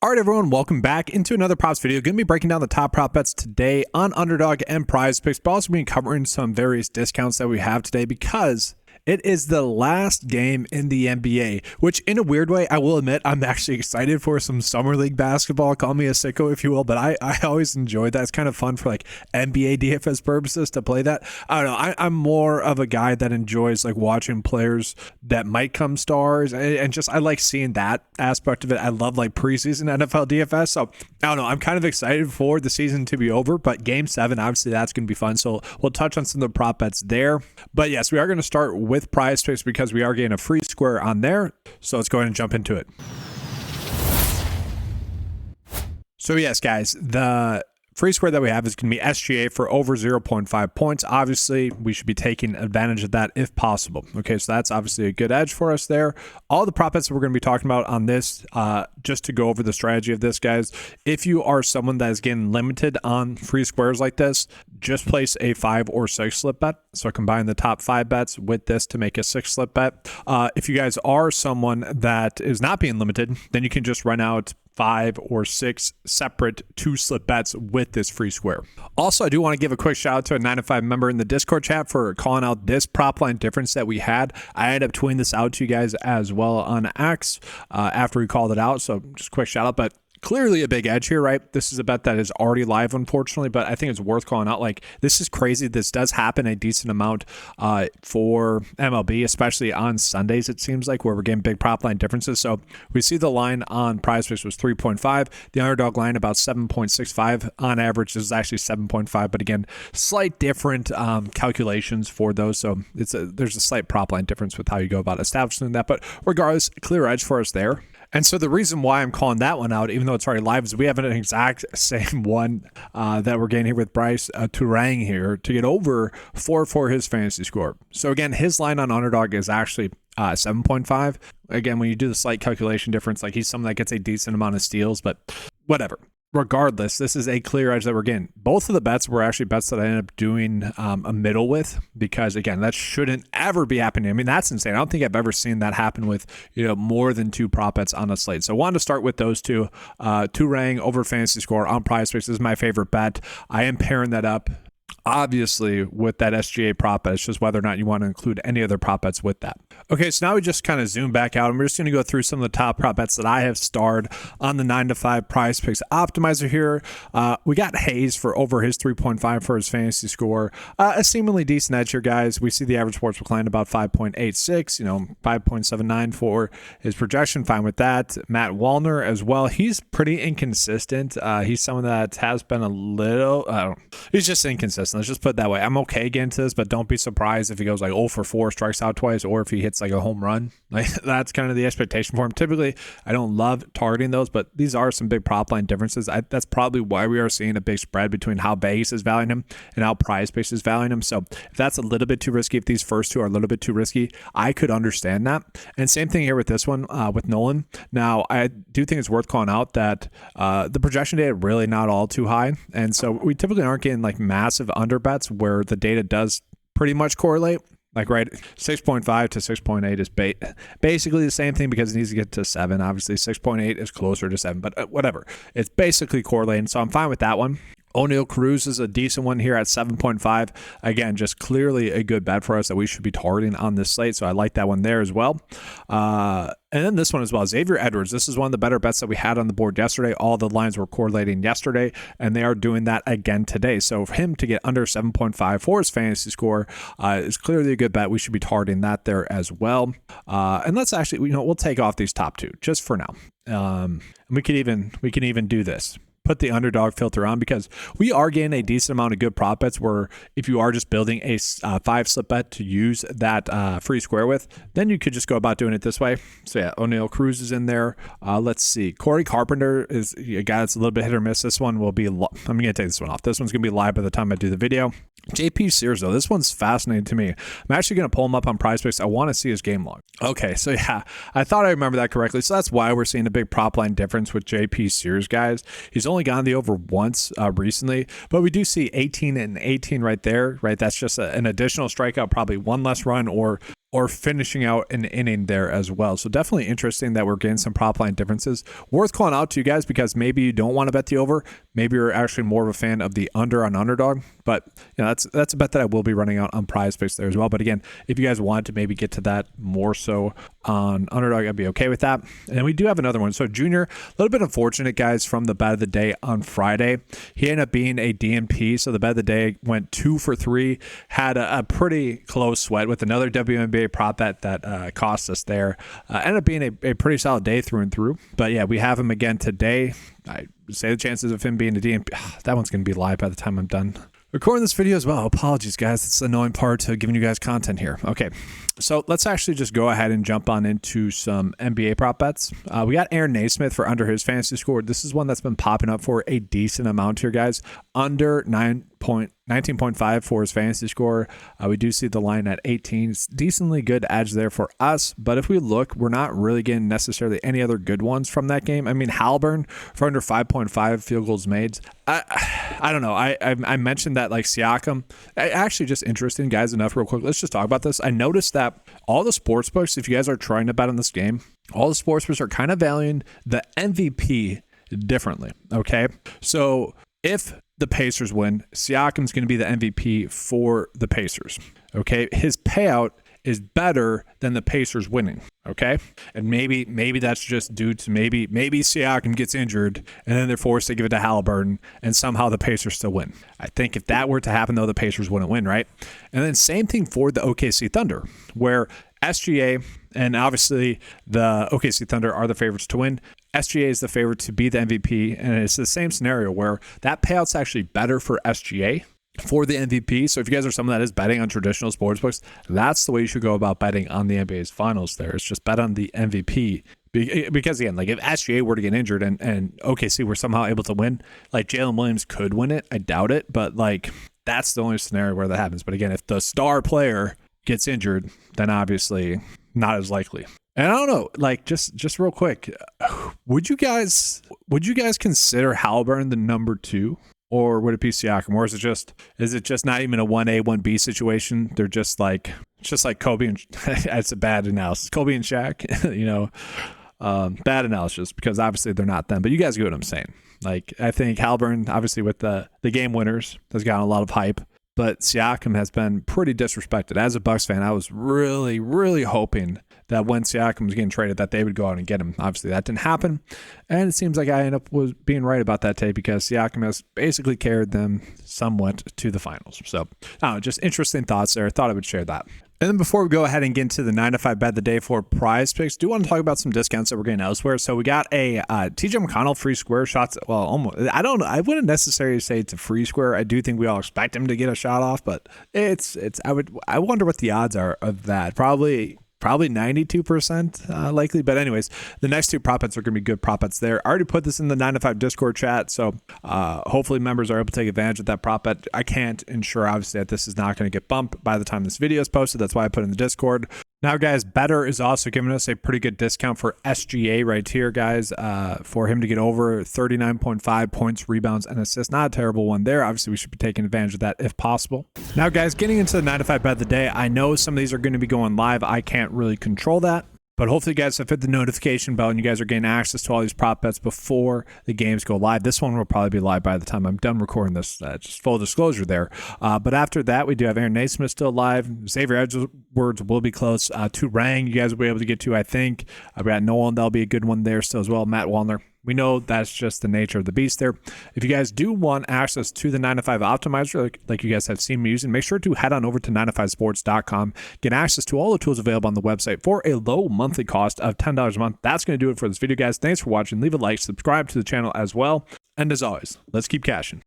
All right, everyone, welcome back into another props video. Going to be breaking down the top prop bets today on Underdog and PrizePicks, but also be covering some various discounts that we have today because it is the last game in the NBA, which in a weird way, I will admit, I'm actually excited for some summer league basketball. Call me a sicko, if you will, but I always enjoy that. It's kind of fun for like NBA DFS purposes to play that. I don't know. I'm more of a guy that enjoys like watching players that might come stars and just I like seeing that aspect of it. I love like preseason NFL DFS. So I don't know. I'm kind of excited for the season to be over, but game 7, obviously that's going to be fun. So we'll touch on some of the prop bets there. But yes, we are going to start with PrizePicks because we are getting a free square on there. So let's go ahead and jump into it. So yes, guys, the free square that we have is going to be SGA for over 0.5 points. Obviously, we should be taking advantage of that if possible. Okay, so that's obviously a good edge for us there. All the prop bets that we're going to be talking about on this, just to go over the strategy of this, guys, if you are someone that is getting limited on free squares like this, just place a 5 or 6 slip bet. So combine the top 5 bets with this to make a 6 slip bet. If you guys are someone that is not being limited, then you can just run out 5 or 6 separate 2 slip bets with this free square. Also, I do want to give a quick shout out to a 9to5 member in the Discord chat for calling out this prop line difference that we had. I ended up tweeting this out to you guys as well on X after we called it out. So just a quick shout out, but clearly a big edge here, right? This is a bet that is already live, unfortunately, but I think it's worth calling out. Like, this is crazy. This does happen a decent amount for MLB, especially on Sundays, it seems like, where we're getting big prop line differences. So we see the line on PrizePicks was 3.5. The underdog line about 7.65. On average, this is actually 7.5, but again, slight different calculations for those. So there's a slight prop line difference with how you go about establishing that. But regardless, clear edge for us there. And so the reason why I'm calling that one out, even though it's already live, is we have an exact same one that we're getting here with Bryce Turang here to get over 4 for his fantasy score. So again, his line on Underdog is actually 7.5. Again, when you do the slight calculation difference, like he's someone that gets a decent amount of steals, but whatever. Regardless, this is a clear edge that we're getting. Both of the bets were actually bets that I ended up doing a middle with because, again, that shouldn't ever be happening. I mean, that's insane. I don't think I've ever seen that happen with, more than 2 prop bets on a slate. So I wanted to start with those two. Turang over fantasy score on PrizePicks is my favorite bet. I am pairing that up, obviously, with that SGA prop bet. It's just whether or not you want to include any other prop bets with that. Okay, so now we just kind of zoom back out and we're just going to go through some of the top prop bets that I have starred on the 9to5 PrizePicks optimizer here. We got Hayes for over his 3.5 for his fantasy score. A seemingly decent edge here, guys. We see the average sports book line about 5.86, 5.79 for his projection. Fine with that. Matt Wallner as well. He's pretty inconsistent. He's someone that has been a little, he's just inconsistent. Let's just put it that way. I'm okay getting to this, but don't be surprised if he goes like 0 for 4, strikes out twice, or if he hits like a home run. Like, that's kind of the expectation for him. Typically, I don't love targeting those, but these are some big prop line differences. That's probably why we are seeing a big spread between how Vegas is valuing him and how PrizePicks is valuing him. So if that's a little bit too risky, if these first two are a little bit too risky, I could understand that. And same thing here with this one with Nolan. Now, I do think it's worth calling out that the projection data really not all too high. And so we typically aren't getting like massive under bets where the data does pretty much correlate. Like, right, 6.5 to 6.8 is basically the same thing because it needs to get to 7. Obviously, 6.8 is closer to 7, but whatever. It's basically correlating, so I'm fine with that one. O'Neal Cruz is a decent one here at 7.5. Again, just clearly a good bet for us that we should be targeting on this slate, so I like that one there as well. And then this one as well, Xavier Edwards. This is one of the better bets that we had on the board yesterday. All the lines were correlating yesterday, and they are doing that again today. So for him to get under 7.5 for his fantasy score is clearly a good bet. We should be targeting that there as well. And let's actually, we'll take off these top 2 just for now. We can even do this. Put the underdog filter on because we are getting a decent amount of good prop bets where if you are just building a 5 slip bet to use that free square with, then you could just go about doing it this way. So yeah, O'Neal Cruz is in there. Let's see. Corey Carpenter is a guy that's a little bit hit or miss. This one will be, I'm going to take this one off. This one's going to be live by the time I do the video. JP Sears, though, this one's fascinating to me. I'm actually going to pull him up on PrizePicks. I want to see his game log. Okay, so yeah, I thought I remember that correctly. So that's why we're seeing a big prop line difference with JP Sears, guys. He's only gone the over once recently, but we do see 18 and 18 right there, right? That's just an additional strikeout, probably one less run, or or finishing out an inning there as well. So definitely interesting that we're getting some prop line differences. Worth calling out to you guys because maybe you don't want to bet the over. Maybe you're actually more of a fan of the under on underdog. But you know, that's a bet that I will be running out on PrizePicks there as well. But again, if you guys want to maybe get to that more so on underdog, I'd be okay with that. And then we do have another one. So Junior, a little bit unfortunate, guys, from the bet of the day on Friday. He ended up being a DNP. So the bet of the day went 2 for 3, had a pretty close sweat with another WNBA prop bet that cost us there. Ended up being a pretty solid day through and through. But yeah, we have him again today. I say the chances of him being a DNP, that one's going to be live by the time I'm done recording this video as well. Apologies, guys. It's the annoying part to giving you guys content here. Okay, so let's actually just go ahead and jump on into some NBA prop bets. We got Aaron Naismith for under his fantasy score. This is one that's been popping up for a decent amount here, guys. Under 19.5 for his fantasy score. We do see the line at 18. It's decently good edge there for us. But if we look, we're not really getting necessarily any other good ones from that game. I mean, Halliburton for under 5.5 field goals made. I don't know. I mentioned that like Siakam. Actually, just interesting, guys, enough real quick. Let's just talk about this. I noticed that all the sports books, if you guys are trying to bet on this game, all the sports books are kind of valuing the MVP differently. Okay. So if the Pacers win, Siakam's going to be the MVP for the Pacers. Okay. His payout is better than the Pacers winning. Okay. And maybe that's just due to maybe Siakam gets injured and then they're forced to give it to Halliburton and somehow the Pacers still win. I think if that were to happen, though, the Pacers wouldn't win, right? And then same thing for the OKC Thunder, where SGA and obviously the OKC Thunder are the favorites to win. SGA is the favorite to be the MVP, and it's the same scenario where that payout's actually better for SGA for the MVP. So if you guys are someone that is betting on traditional sportsbooks, that's the way you should go about betting on the NBA's finals there. It's just bet on the MVP. Because again, like if SGA were to get injured and OKC were somehow able to win, like Jalen Williams could win it. I doubt it, but like that's the only scenario where that happens. But again, if the star player gets injured, then obviously not as likely. And I don't know, like just real quick, would you guys consider Halliburton the number 2? Or would it be Siakam? Or is it just not even a 1A, 1B situation? They're just like Kobe and it's a bad analysis. Kobe and Shaq, you know, bad analysis because obviously they're not them. But you guys get what I'm saying. Like I think Halliburton, obviously with the game winners, has gotten a lot of hype. But Siakam has been pretty disrespected. As a Bucks fan, I was really, really hoping that when Siakam was getting traded, that they would go out and get him. Obviously, that didn't happen. And it seems like I ended up being right about that take because Siakam has basically carried them somewhat to the finals. So, I don't know, just interesting thoughts there. I thought I would share that. And then before we go ahead and get into the 9 to 5 bet of the day for PrizePicks, do want to talk about some discounts that we're getting elsewhere. So we got a TJ McConnell free square shots. Well, almost. I don't know. I wouldn't necessarily say it's a free square. I do think we all expect him to get a shot off, but I wonder what the odds are of that. Probably 92% likely. But anyways, the next 2 prop bets are going to be good prop bets there. I already put this in the 9 to 5 Discord chat, so hopefully members are able to take advantage of that prop bet. I can't ensure, obviously, that this is not going to get bumped by the time this video is posted. That's why I put it in the Discord. Now, guys, Better is also giving us a pretty good discount for SGA right here, guys, for him to get over 39.5 points, rebounds, and assists. Not a terrible one there. Obviously, we should be taking advantage of that if possible. Now, guys, getting into the 9 to 5 bet of the day, I know some of these are going to be going live. I can't really control that. But hopefully you guys have hit the notification bell and you guys are getting access to all these prop bets before the games go live. This one will probably be live by the time I'm done recording this. Just full disclosure there. But after that, we do have Aaron Naismith still live. Xavier Edwards will be close. To Rang, you guys will be able to get to, I think. We got Nolan. That'll be a good one there still as well. Matt Wallner. We know that's just the nature of the beast there. If you guys do want access to the 9 to 5 optimizer, like you guys have seen me using, make sure to head on over to 9to5sports.com. Get access to all the tools available on the website for a low monthly cost of $10 a month. That's going to do it for this video, guys. Thanks for watching. Leave a like, subscribe to the channel as well. And as always, let's keep cashing.